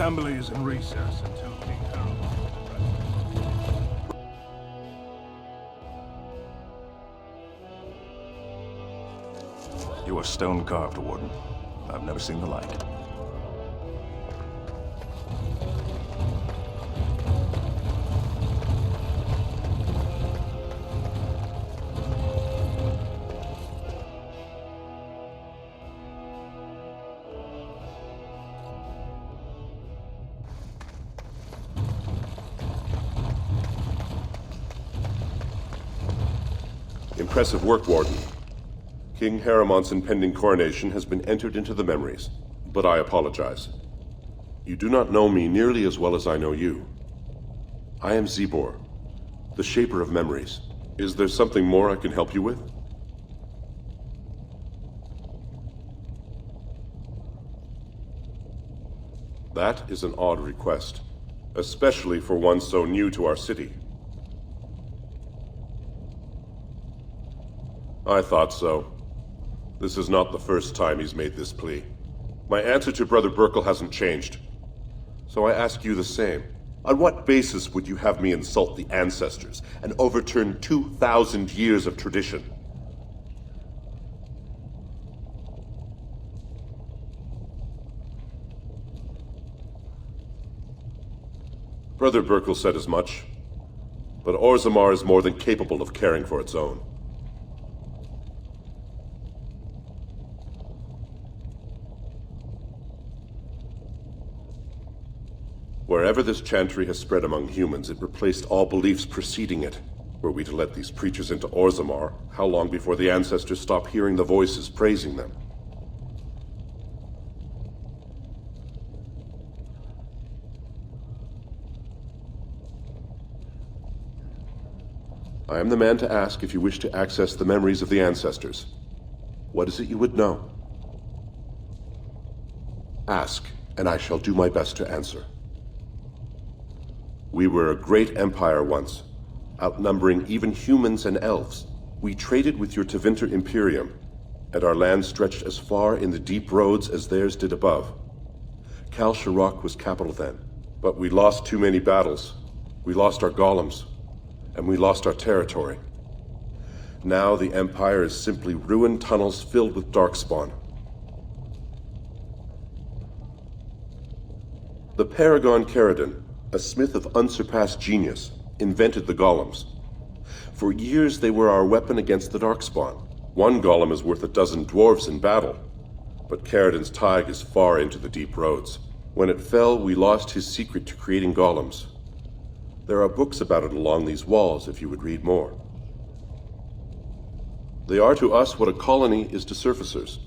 assembly is in recess until King Harold. You are stone-carved, Warden. I've never seen the like. Impressive work, Warden. King Haramont's impending coronation has been entered into the memories, but I apologize. You do not know me nearly as well as I know you. I am Zebor, the Shaper of Memories. Is there something more I can help you with? That is an odd request, especially for one so new to our city. I thought so. This is not the first time he's made this plea. My answer to Brother Burkle hasn't changed. So I ask you the same. On what basis would you have me insult the ancestors and overturn 2,000 years of tradition? Brother Burkle said as much, but Orzammar is more than capable of caring for its own. Wherever this chantry has spread among humans, it replaced all beliefs preceding it. Were we to let these preachers into Orzammar, how long before the ancestors stop hearing the voices praising them? I am the man to ask if you wish to access the memories of the ancestors. What is it you would know? Ask, and I shall do my best to answer. We were a great empire once, outnumbering even humans and elves. We traded with your Tevinter Imperium, and our land stretched as far in the deep roads as theirs did above. Kal Sharok was capital then, but we lost too many battles. We lost our golems, and we lost our territory. Now the Empire is simply ruined tunnels filled with darkspawn. The Paragon Caridon, a smith of unsurpassed genius, invented the golems. For years they were our weapon against the darkspawn. One golem is worth a dozen dwarves in battle, but Caridon's tide is far into the deep roads. When it fell, we lost his secret to creating golems. There are books about it along these walls if you would read more. They are to us what a colony is to surfacers.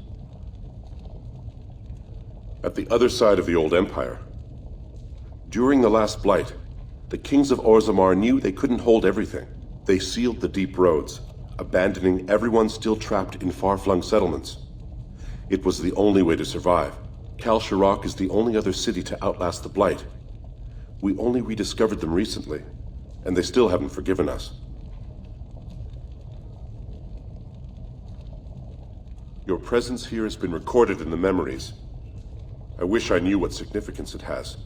At the other side of the old empire, during the last blight, the kings of Orzammar knew they couldn't hold everything. They sealed the deep roads, abandoning everyone still trapped in far-flung settlements. It was the only way to survive. Kal Sharok is the only other city to outlast the blight. We only rediscovered them recently, and they still haven't forgiven us. Your presence here has been recorded in the memories. I wish I knew what significance it has.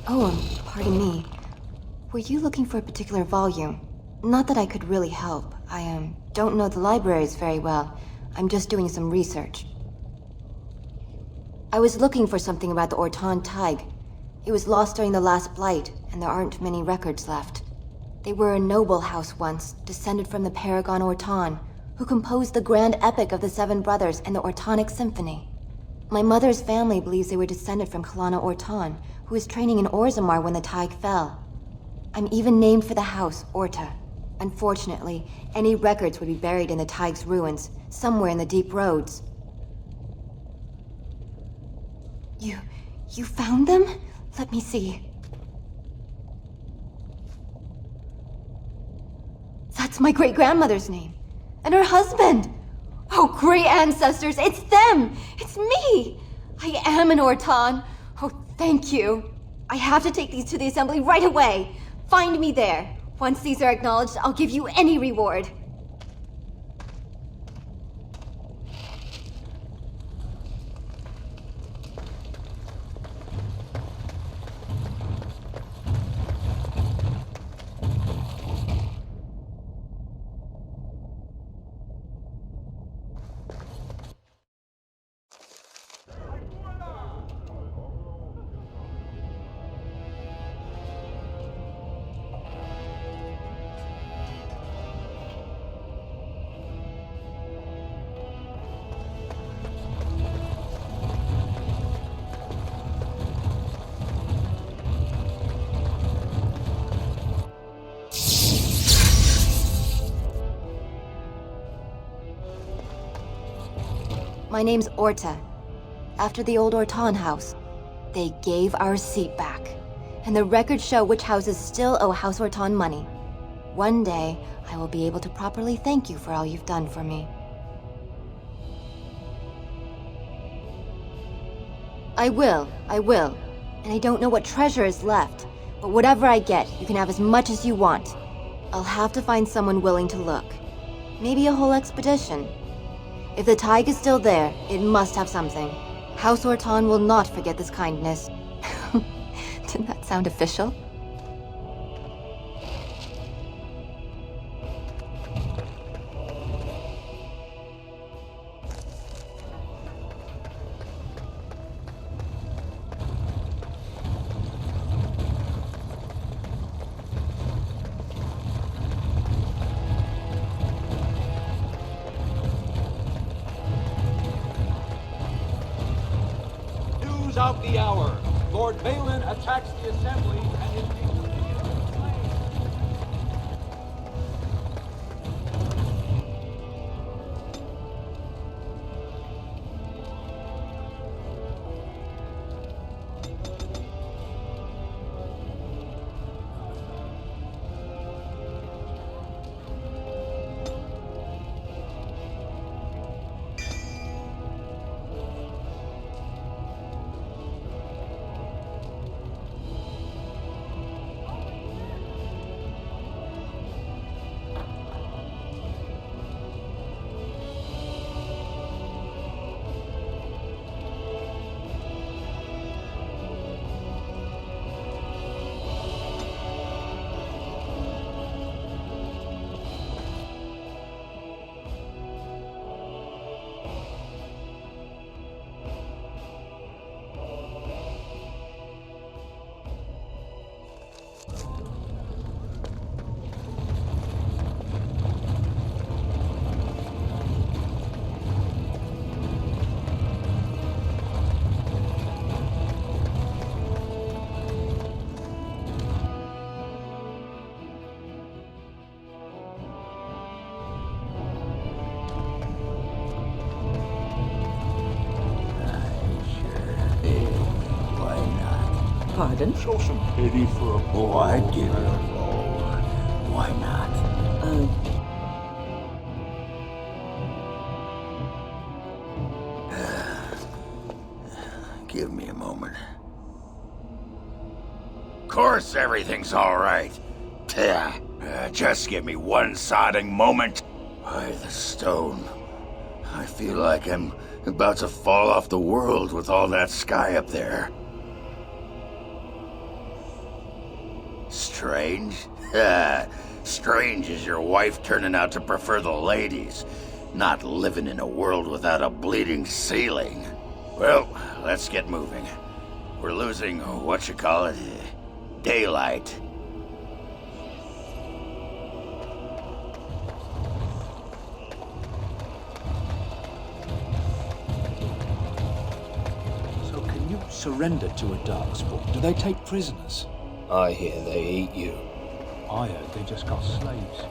Oh, pardon me. Were you looking for a particular volume? Not that I could really help. I don't know the libraries very well. I'm just doing some research. I was looking for something about the Ortan Tig. It was lost during the last blight, and there aren't many records left. They were a noble house once, descended from the Paragon Ortan, who composed the grand epic of the Seven Brothers and the Ortonic Symphony. My mother's family believes they were descended from Kalana Ortan, who was training in Orzammar when the Tig fell. I'm even named for the house, Orta. Unfortunately, any records would be buried in the Tig's ruins, somewhere in the deep roads. You found them? Let me see. That's my great-grandmother's name. And her husband! Oh, great ancestors, it's them! It's me! I am an Orton. Oh, thank you. I have to take these to the assembly right away. Find me there. Once these are acknowledged, I'll give you any reward. My name's Orta. After the old Orton house, they gave our seat back. And the records show which houses still owe House Orton money. One day, I will be able to properly thank you for all you've done for me. I will. And I don't know what treasure is left, but whatever I get, you can have as much as you want. I'll have to find someone willing to look. Maybe a whole expedition. If the Tig is still there, it must have something. House Orton will not forget this kindness. Didn't that sound official? Of the hour. Lord Balin attacks the assembly and is being slain. Pardon? Show some pity for a boy. Oh, I'd give it a roll. Why not? Give me a moment. Of course everything's all right. Just give me one sodding moment. By the stone. I feel like I'm about to fall off the world with all that sky up there. Strange? Strange is your wife turning out to prefer the ladies, not living in a world without a bleeding ceiling. Well, let's get moving. We're losing, daylight. So can you surrender to a darkspawn? Do they take prisoners? I hear they eat you. I heard they just got slaves.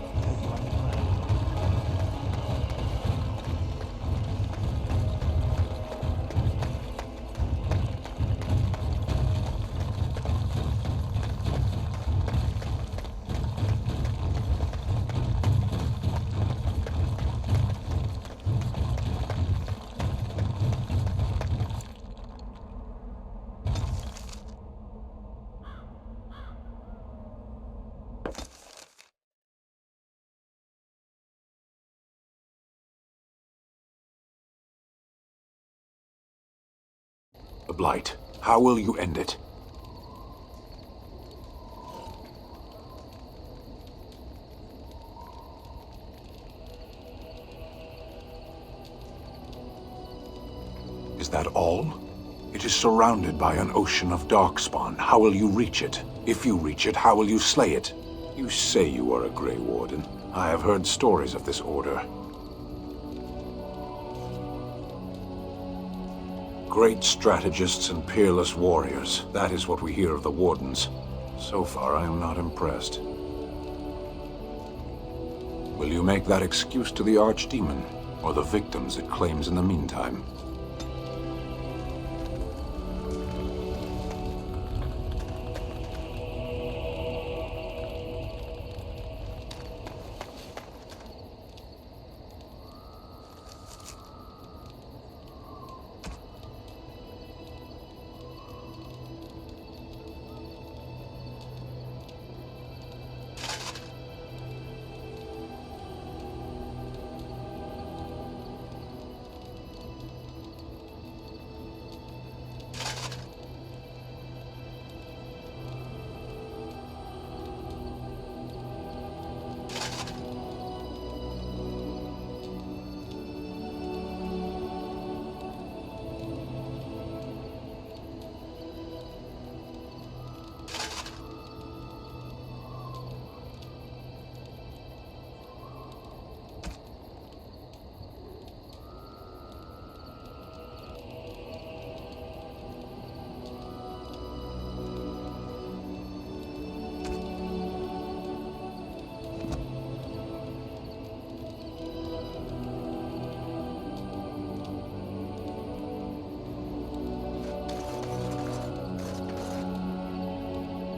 The Blight. How will you end it? Is that all? It is surrounded by an ocean of darkspawn. How will you reach it? If you reach it, how will you slay it? You say you are a Grey Warden. I have heard stories of this order. Great strategists and peerless warriors. That is what we hear of the Wardens. So far, I am not impressed. Will you make that excuse to the Archdemon, or the victims it claims in the meantime?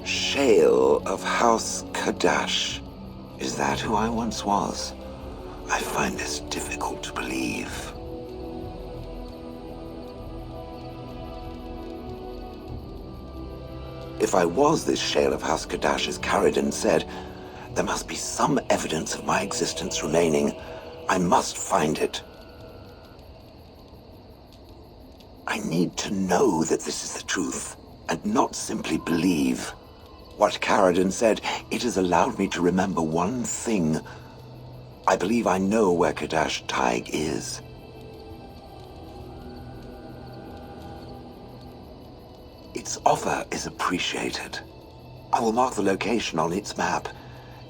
Shale of House Kadash. Is that who I once was? I find this difficult to believe. If I was this Shale of House Kadash, as Caridin said, there must be some evidence of my existence remaining. I must find it. I need to know that this is the truth, and not simply believe. What Caridin said, it has allowed me to remember one thing. I believe I know where Kadash Taig is. Its offer is appreciated. I will mark the location on its map.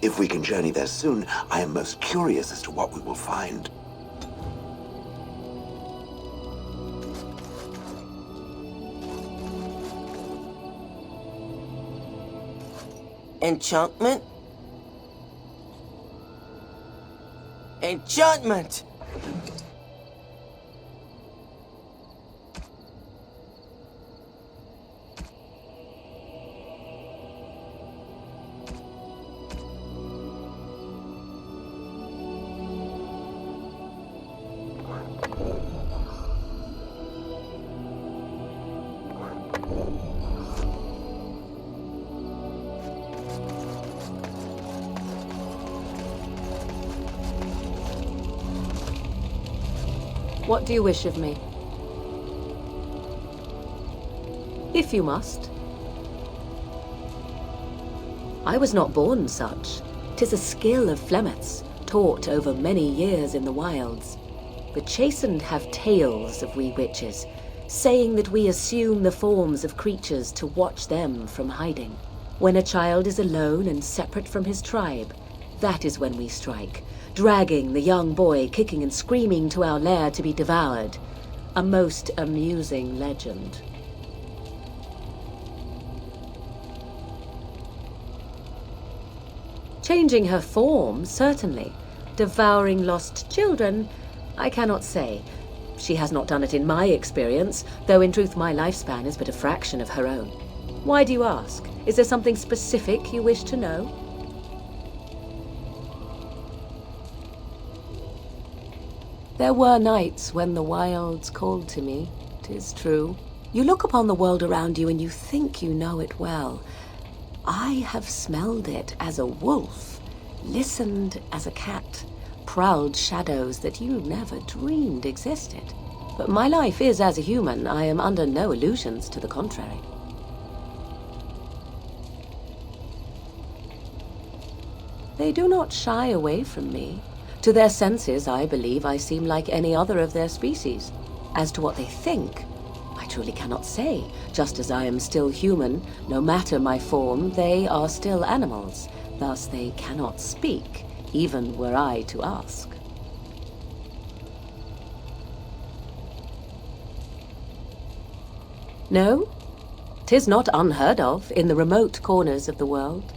If we can journey there soon, I am most curious as to what we will find. Enchantment? Enchantment! What do you wish of me? If you must. I was not born such. 'Tis a skill of Flemeth's, taught over many years in the wilds. The chastened have tales of we witches, saying that we assume the forms of creatures to watch them from hiding. When a child is alone and separate from his tribe, that is when we strike, dragging the young boy kicking and screaming to our lair to be devoured. A most amusing legend. Changing her form, certainly. Devouring lost children, I cannot say. She has not done it in my experience, though in truth my lifespan is but a fraction of her own. Why do you ask? Is there something specific you wish to know? There were nights when the wilds called to me, 'tis true. You look upon the world around you and you think you know it well. I have smelled it as a wolf, listened as a cat, prowled shadows that you never dreamed existed. But my life is as a human. I am under no illusions to the contrary. They do not shy away from me. To their senses, I believe I seem like any other of their species. As to what they think, I truly cannot say. Just as I am still human, no matter my form, they are still animals. Thus they cannot speak, even were I to ask. No, 'tis not unheard of in the remote corners of the world.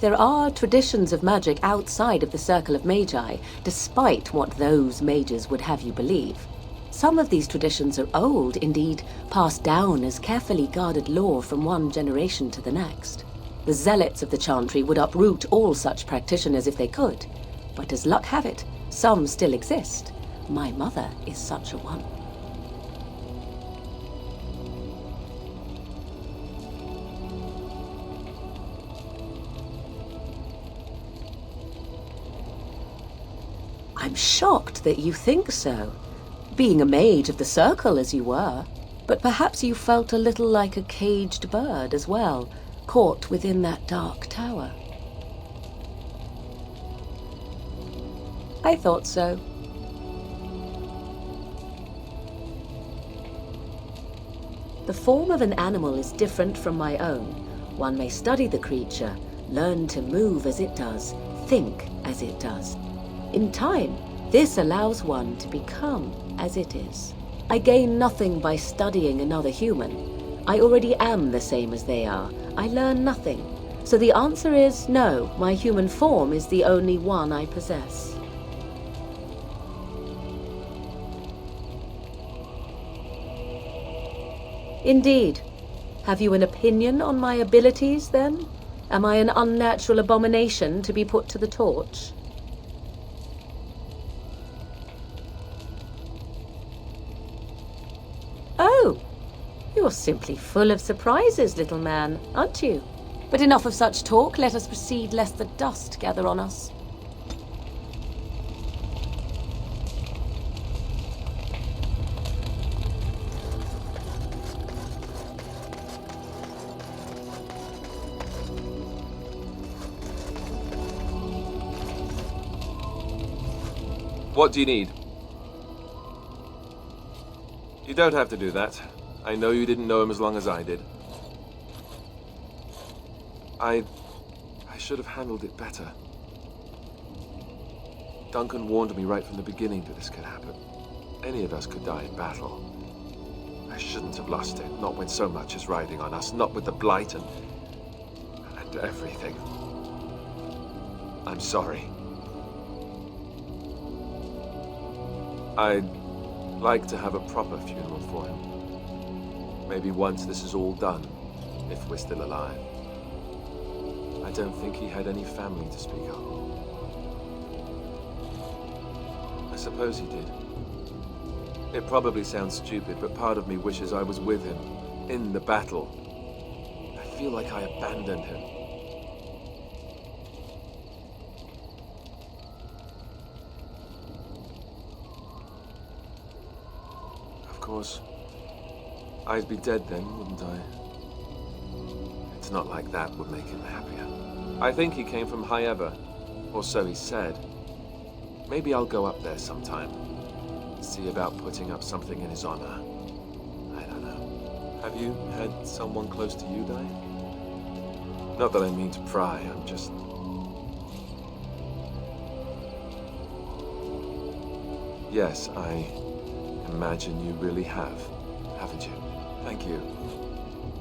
There are traditions of magic outside of the circle of magi, despite what those mages would have you believe. Some of these traditions are old, indeed, passed down as carefully guarded lore from one generation to the next. The zealots of the chantry would uproot all such practitioners if they could, but as luck have it, some still exist. My mother is such a one. I'm shocked that you think so, being a mage of the circle as you were. But perhaps you felt a little like a caged bird as well, caught within that dark tower. I thought so. The form of an animal is different from my own. One may study the creature, learn to move as it does, think as it does. In time, this allows one to become as it is. I gain nothing by studying another human. I already am the same as they are. I learn nothing. So the answer is no, my human form is the only one I possess. Indeed. Have you an opinion on my abilities, then? Am I an unnatural abomination to be put to the torch? Oh, you're simply full of surprises, little man, aren't you? But enough of such talk. Let us proceed, lest the dust gather on us. What do you need? You don't have to do that. I know you didn't know him as long as I did. I should have handled it better. Duncan warned me right from the beginning that this could happen. Any of us could die in battle. I shouldn't have lost it, not when so much is riding on us, not with the blight and everything. I'm sorry. I'd like to have a proper funeral for him. Maybe once this is all done, if we're still alive. I don't think he had any family to speak of. I suppose he did. It probably sounds stupid, but part of me wishes I was with him, in the battle. I feel like I abandoned him. Of course, I'd be dead then, wouldn't I? It's not like that would make him happier. I think he came from High Ever, or so he said. Maybe I'll go up there sometime. See about putting up something in his honor. I don't know. Have you had someone close to you die? Not that I mean to pry, I'm just... Yes, I imagine you really have, haven't you? Thank you.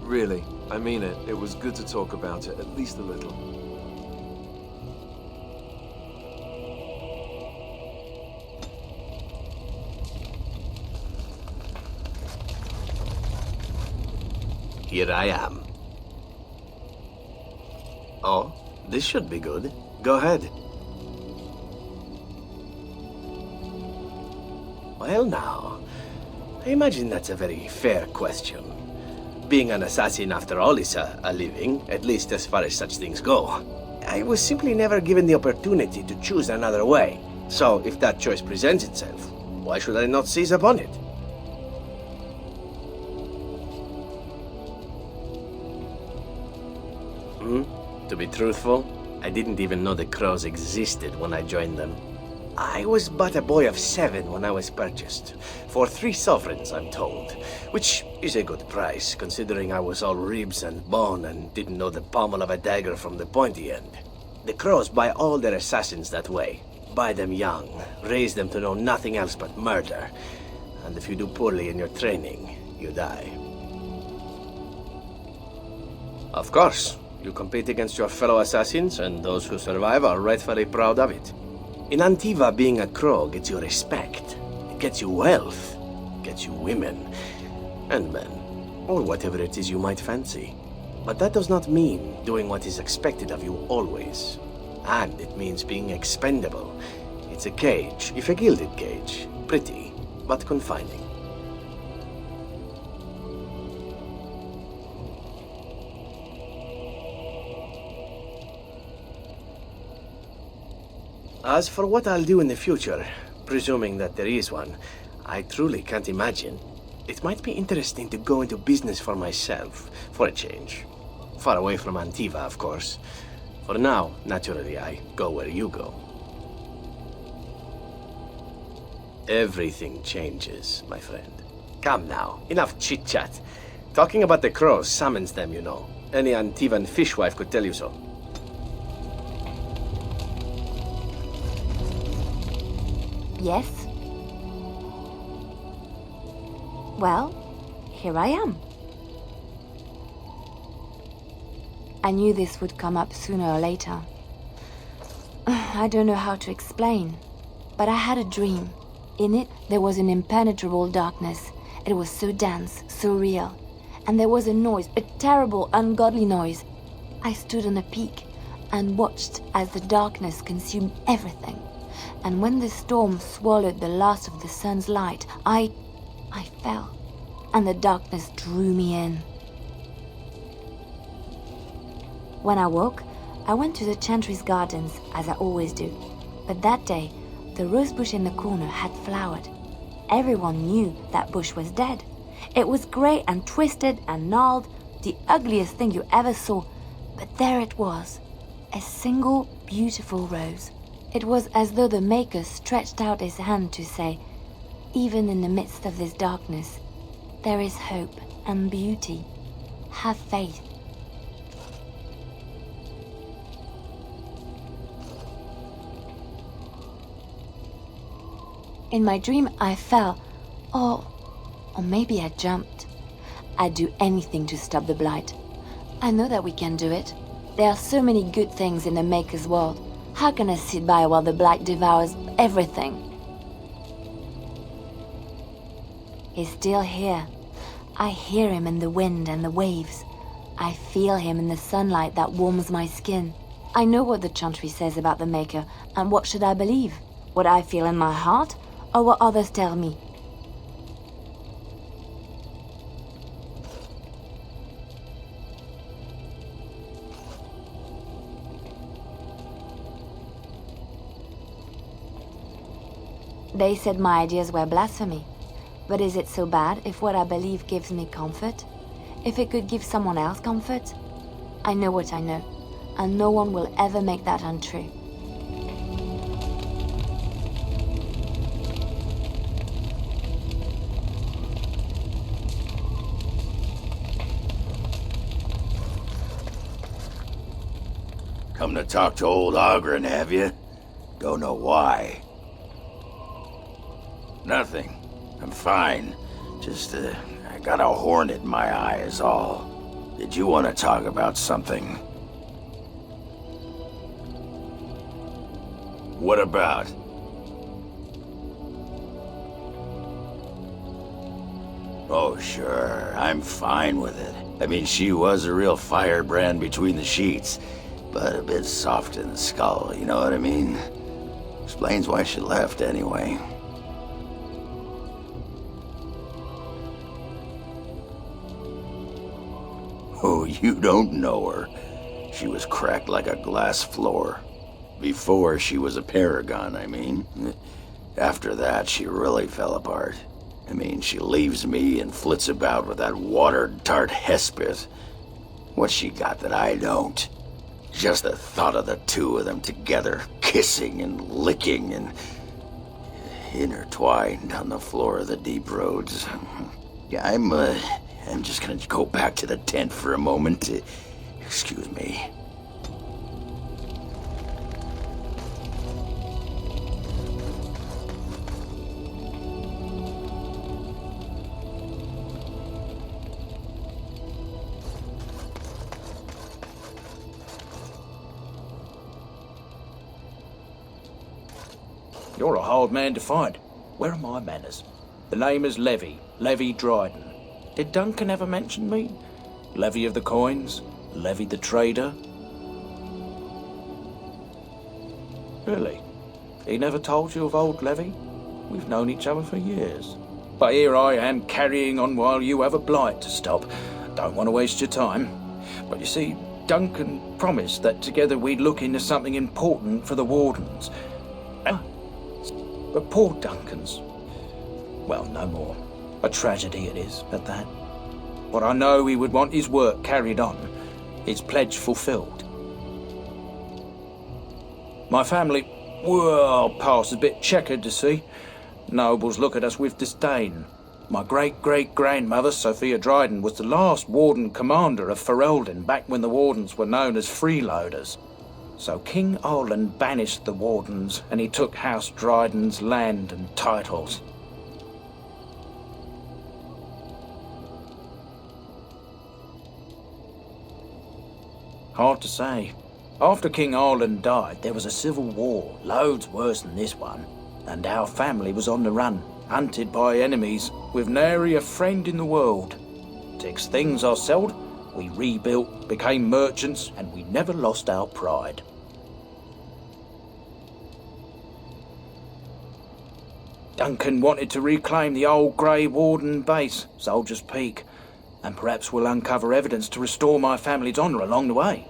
Really, I mean it. It was good to talk about it, at least a little. Here I am. Oh, this should be good. Go ahead. Well now, I imagine that's a very fair question. Being an assassin, after all, is a living, at least as far as such things go. I was simply never given the opportunity to choose another way. So, if that choice presents itself, why should I not seize upon it? To be truthful, I didn't even know the crows existed when I joined them. I was but a boy of 7 when I was purchased, for 3 sovereigns, I'm told, which is a good price, considering I was all ribs and bone and didn't know the pommel of a dagger from the pointy end. The crows buy all their assassins that way. Buy them young, raise them to know nothing else but murder, and if you do poorly in your training, you die. Of course, you compete against your fellow assassins, and those who survive are rightfully proud of it. In Antiva, being a crow gets you respect. It gets you wealth, gets you women, and men, or whatever it is you might fancy. But that does not mean doing what is expected of you always. And it means being expendable. It's a cage, if a gilded cage. Pretty, but confining. As for what I'll do in the future, presuming that there is one, I truly can't imagine. It might be interesting to go into business for myself, for a change. Far away from Antiva, of course. For now, naturally, I go where you go. Everything changes, my friend. Come now, enough chit-chat. Talking about the crows summons them, you know. Any Antivan fishwife could tell you so. Yes? Well, here I am. I knew this would come up sooner or later. I don't know how to explain, but I had a dream. In it, there was an impenetrable darkness. It was so dense, so real. And there was a noise, a terrible, ungodly noise. I stood on a peak and watched as the darkness consumed everything. And when the storm swallowed the last of the sun's light, I fell, and the darkness drew me in. When I woke, I went to the Chantry's gardens, as I always do. But that day, the rose bush in the corner had flowered. Everyone knew that bush was dead. It was grey and twisted and gnarled, the ugliest thing you ever saw. But there it was, a single beautiful rose. It was as though the Maker stretched out his hand to say, even in the midst of this darkness, there is hope and beauty. Have faith. In my dream, I fell, or maybe I jumped. I'd do anything to stop the blight. I know that we can do it. There are so many good things in the Maker's world. How can I sit by while the blight devours everything? He's still here. I hear him in the wind and the waves. I feel him in the sunlight that warms my skin. I know what the Chantry says about the Maker, and what should I believe? What I feel in my heart, or what others tell me? They said my ideas were blasphemy. But is it so bad if what I believe gives me comfort? If it could give someone else comfort? I know what I know, and no one will ever make that untrue. Come to talk to old Ogren, have you? Don't know why. Nothing. I'm fine. Just, I got a hornet in my eye is all. Did you want to talk about something? What about? Oh, sure. I'm fine with it. I mean, she was a real firebrand between the sheets, but a bit soft in the skull, you know what I mean? Explains why she left anyway. Oh, you don't know her. She was cracked like a glass floor. Before she was a paragon, I mean. After that, she really fell apart. I mean, she leaves me and flits about with that watered tart Hespith. What's she got that I don't? Just the thought of the two of them together, kissing and licking and intertwined on the floor of the deep roads. Yeah, I'm just gonna go back to the tent for a moment. Excuse me. You're a hard man to find. Where are my manners? The name is Levy Dryden. Did Duncan ever mention me? Levy of the coins? Levy the trader? Really? He never told you of old Levy? We've known each other for years. But here I am carrying on while you have a blight to stop. Don't want to waste your time. But you see, Duncan promised that together we'd look into something important for the Wardens. But poor Duncan's, well, no more. A tragedy it is, at that. But I know he would want his work carried on, his pledge fulfilled. My family, well, past a bit checkered to see. Nobles look at us with disdain. My great-great-grandmother, Sophia Dryden, was the last Warden commander of Ferelden back when the Wardens were known as freeloaders. So King Arlen banished the Wardens, and he took House Dryden's land and titles. Hard to say. After King Arlen died, there was a civil war, loads worse than this one, and our family was on the run, hunted by enemies, with nary a friend in the world. Takes things ourselves, we rebuilt, became merchants, and we never lost our pride. Duncan wanted to reclaim the old Grey Warden base, Soldier's Peak, and perhaps we'll uncover evidence to restore my family's honour along the way.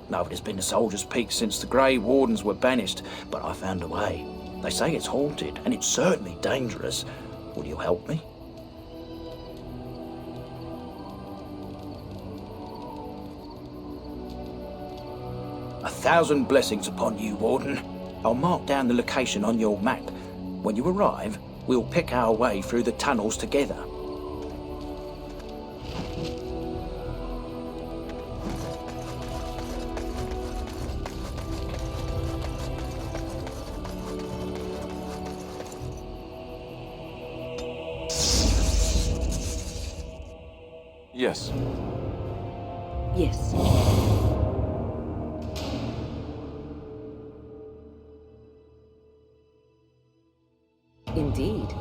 Nobody's been to Soldier's Peak since the Grey Wardens were banished, but I found a way. They say it's haunted, and it's certainly dangerous. Will you help me? A thousand blessings upon you, Warden. I'll mark down the location on your map. When you arrive, we'll pick our way through the tunnels together. Yes. Yes. Indeed.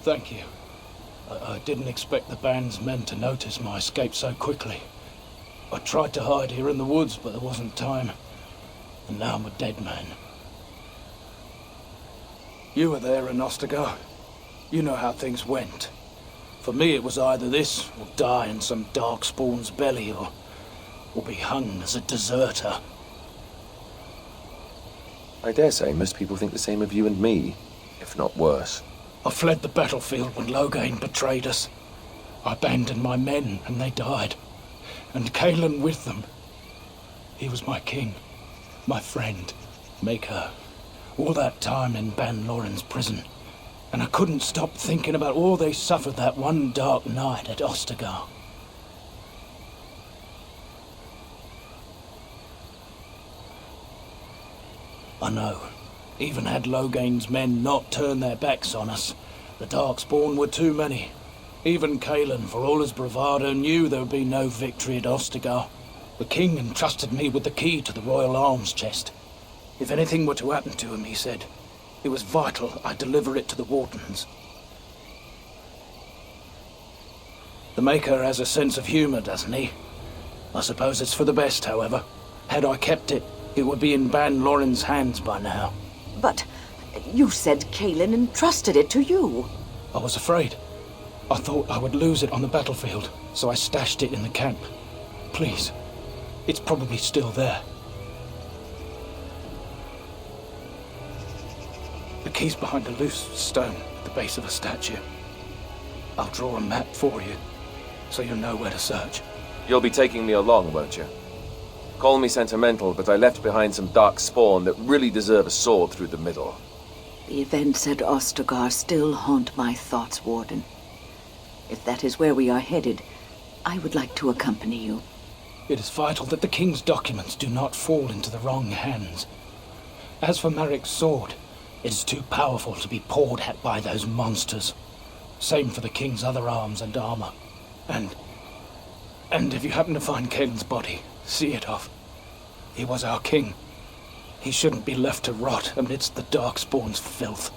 Thank you. I didn't expect the band's men to notice my escape so quickly. I tried to hide here in the woods, but there wasn't time. And now I'm a dead man. You were there in Ostagar. You know how things went. For me, it was either this, or die in some darkspawn's belly, or be hung as a deserter. I dare say most people think the same of you and me, if not worse. I fled the battlefield when Loghain betrayed us. I abandoned my men, and they died. And Cailan with them. He was my king, my friend, maker. All that time in Ban Loren's prison. And I couldn't stop thinking about all they suffered that one dark night at Ostagar. I know. Even had Loghain's men not turned their backs on us, the Darkspawn were too many. Even Cailan, for all his bravado, knew there would be no victory at Ostagar. The king entrusted me with the key to the royal arms chest. If anything were to happen to him, he said, it was vital I deliver it to the Wardens. The Maker has a sense of humor, doesn't he? I suppose it's for the best, however. Had I kept it, it would be in Ban Loren's hands by now. But you said Cailan entrusted it to you. I was afraid. I thought I would lose it on the battlefield, so I stashed it in the camp. Please, it's probably still there. The key's behind a loose stone at the base of a statue. I'll draw a map for you, so you'll know where to search. You'll be taking me along, won't you? Call me sentimental, but I left behind some dark spawn that really deserve a sword through the middle. The events at Ostagar still haunt my thoughts, Warden. If that is where we are headed, I would like to accompany you. It is vital that the king's documents do not fall into the wrong hands. As for Marik's sword, it is too powerful to be pawed at by those monsters. Same for the king's other arms and armor. And if you happen to find Cailan's body, see it off. He was our king. He shouldn't be left to rot amidst the Darkspawn's filth.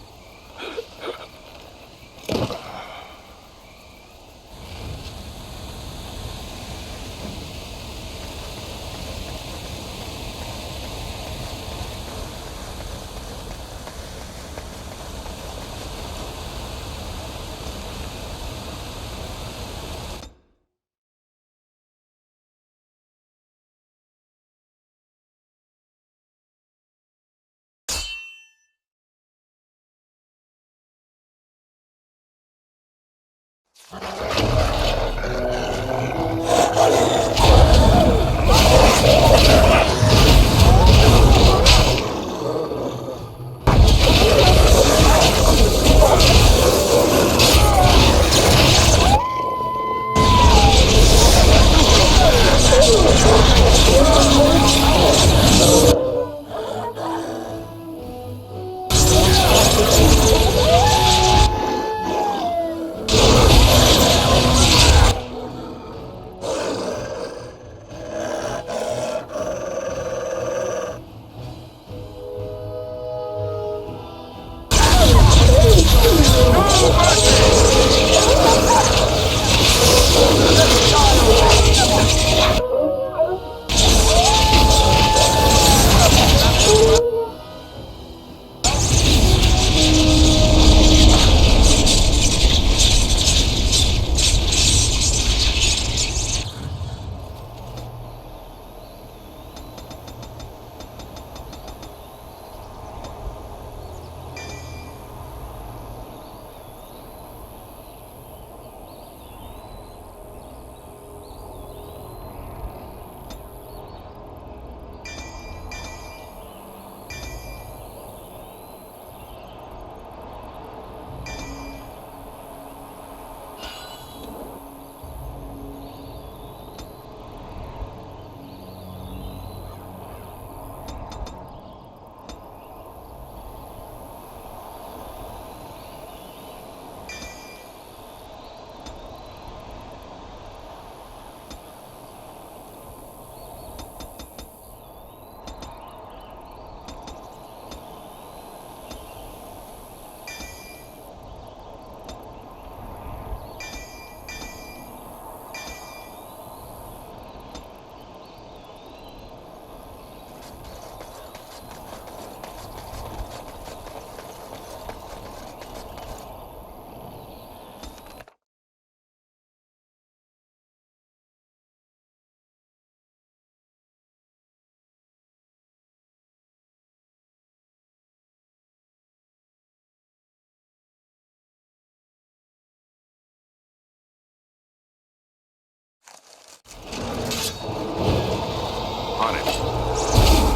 On it.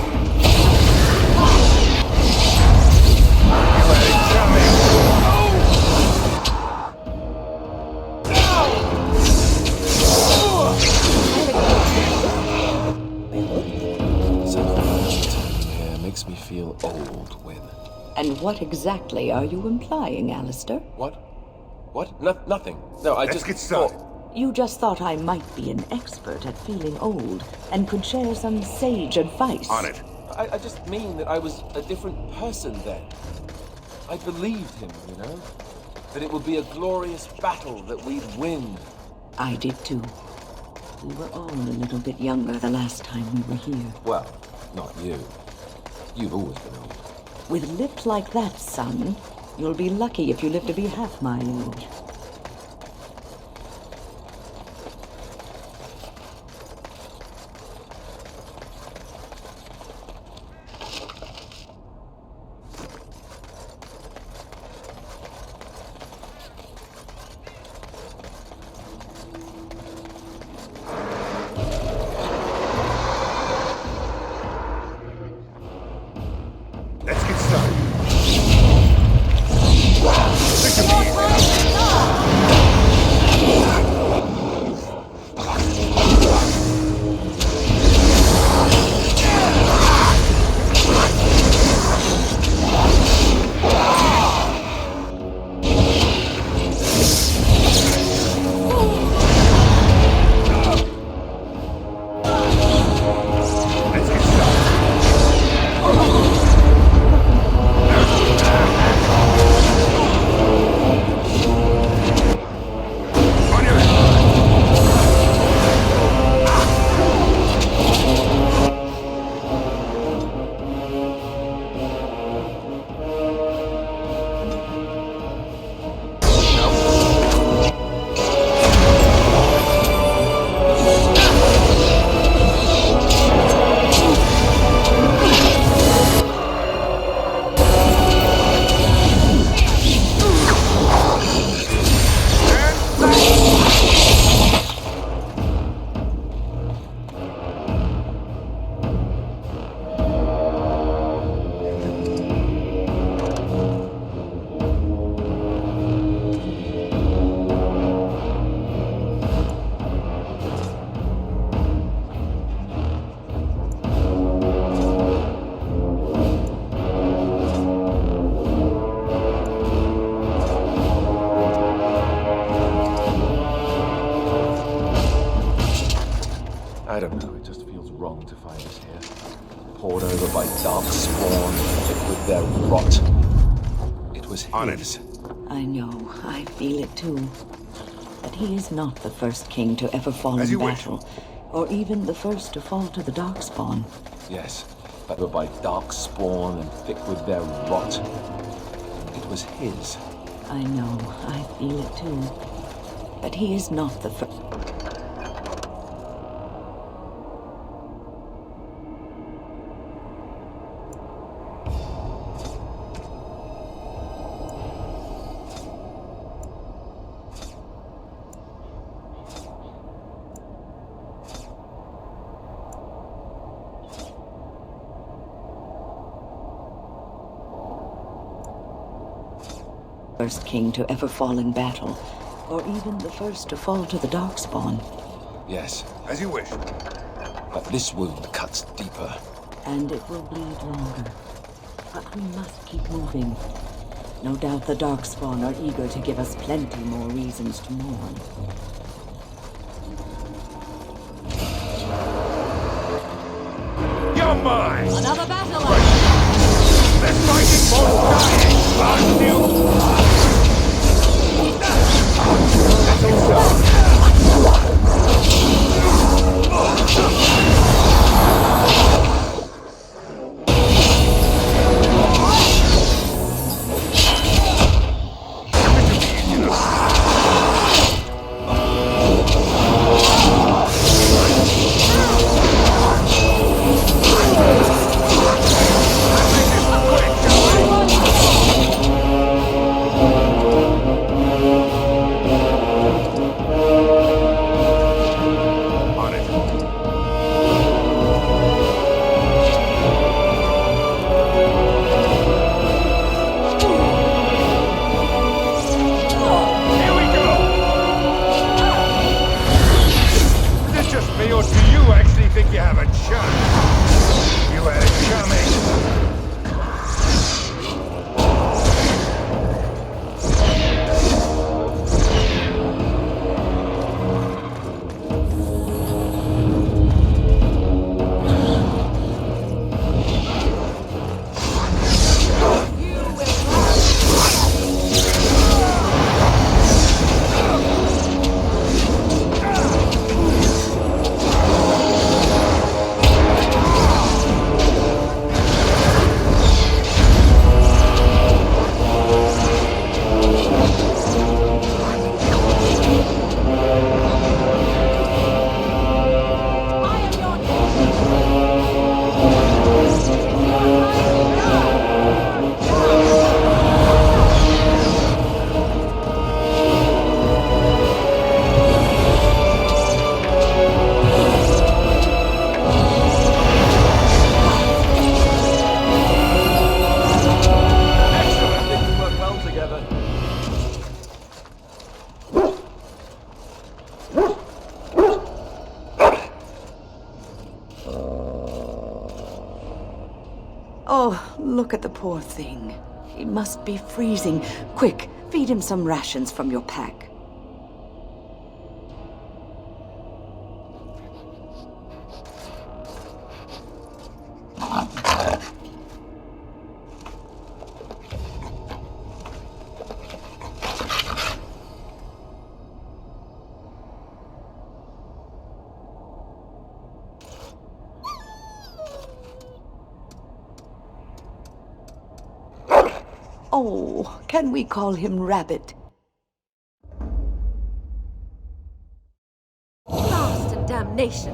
Here makes me feel old, Win. And what exactly are you implying, Alistair? What? What? Nothing. No, Let's get started. You just thought I might be an expert at feeling old and could share some sage advice. On it. I just mean that I was a different person then. I believed him, you know? That it would be a glorious battle, that we'd win. I did too. We were all a little bit younger the last time we were here. Well, not you. You've always been old. With lips like that, son, you'll be lucky if you live to be half my age. Let's get started. I don't know, it just feels wrong to find us here. Poured over by dark spawn, thick with their rot. It was his. I know, I feel it too. But he is not the first king to ever fall in battle, or even the first to fall to the darkspawn. Yes, but were by dark spawn and thick with their rot. It was his. I know, I feel it too. But he is not the first. First king to ever fall in battle, or even the first to fall to the darkspawn. Yes, As you wish. but this wound cuts deeper. And it will bleed longer. But we must keep moving. No doubt the darkspawn are eager to give us plenty more reasons to mourn. You're mine! Another battle! Let's fight it for dying! Last you! me, or do you actually think you have a chance? You had it coming. Oh, look at the poor thing. He must be freezing. Quick, feed him some rations from your pack. Oh, can we call him Rabbit? Blast and damnation!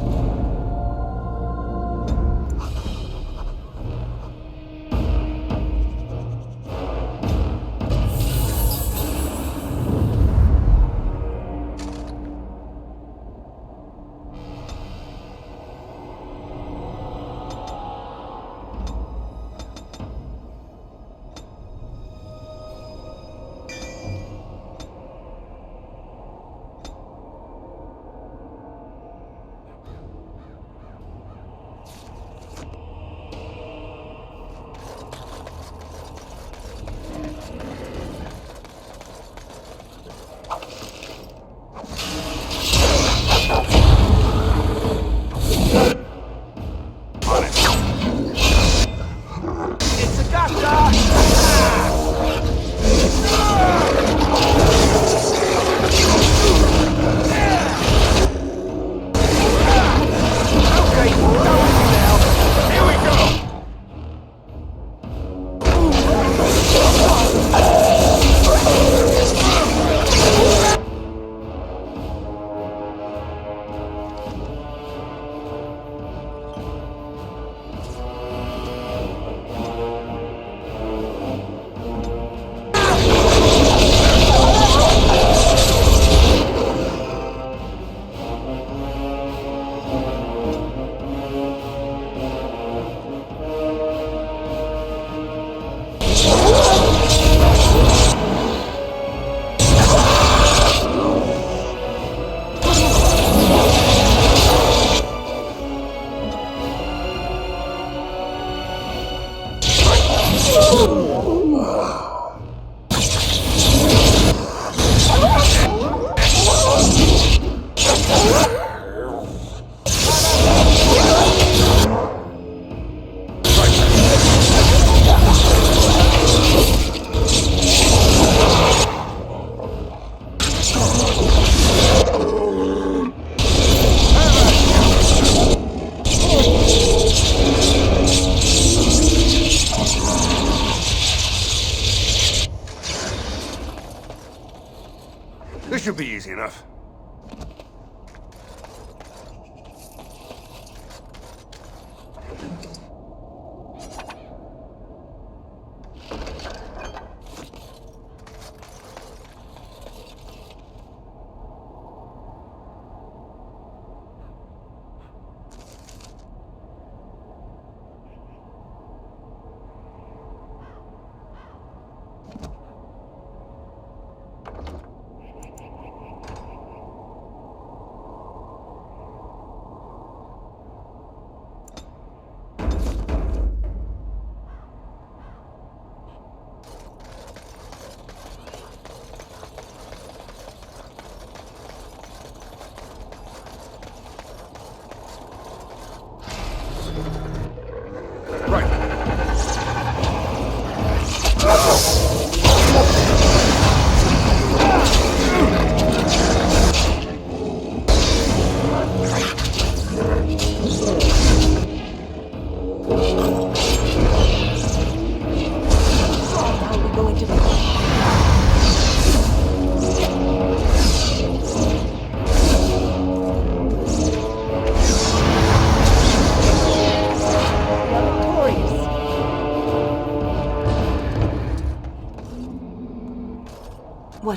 This should be easy enough.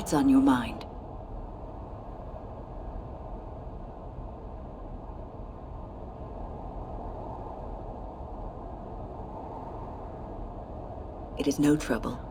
What's on your mind? It is no trouble.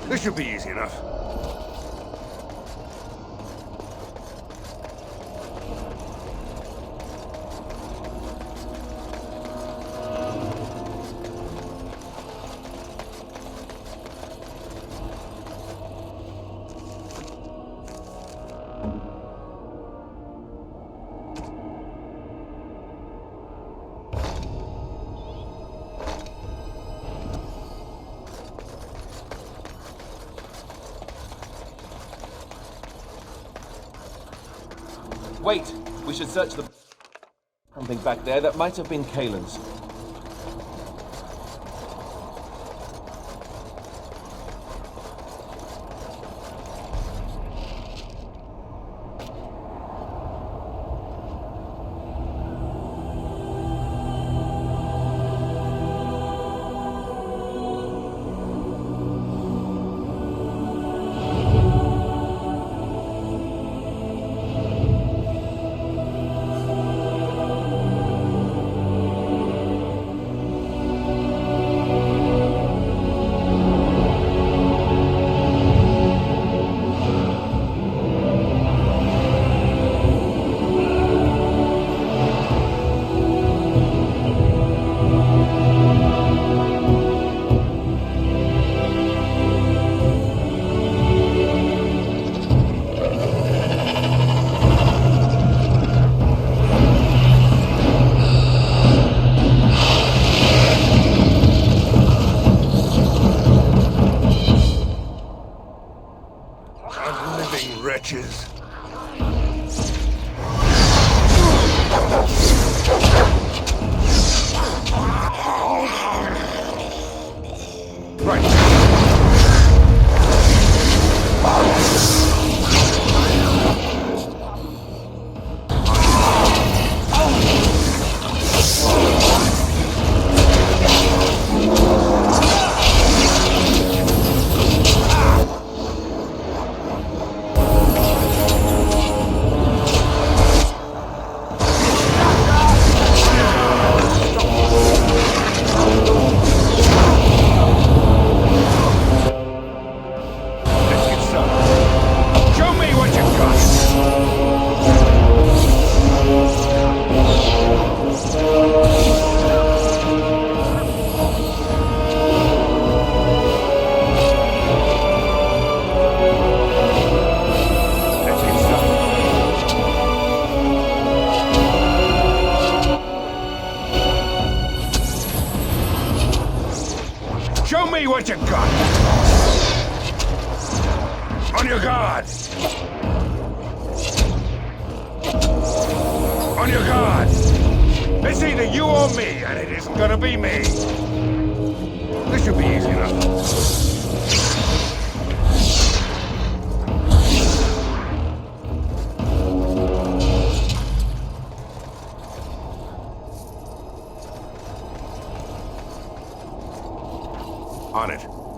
This should be easy enough. Wait! We should search the... something back there that might have been Kalen's. Wretches. Show me what you got! On your guard! On your guard! It's either you or me, and it isn't gonna be me. This should be easy enough. On it.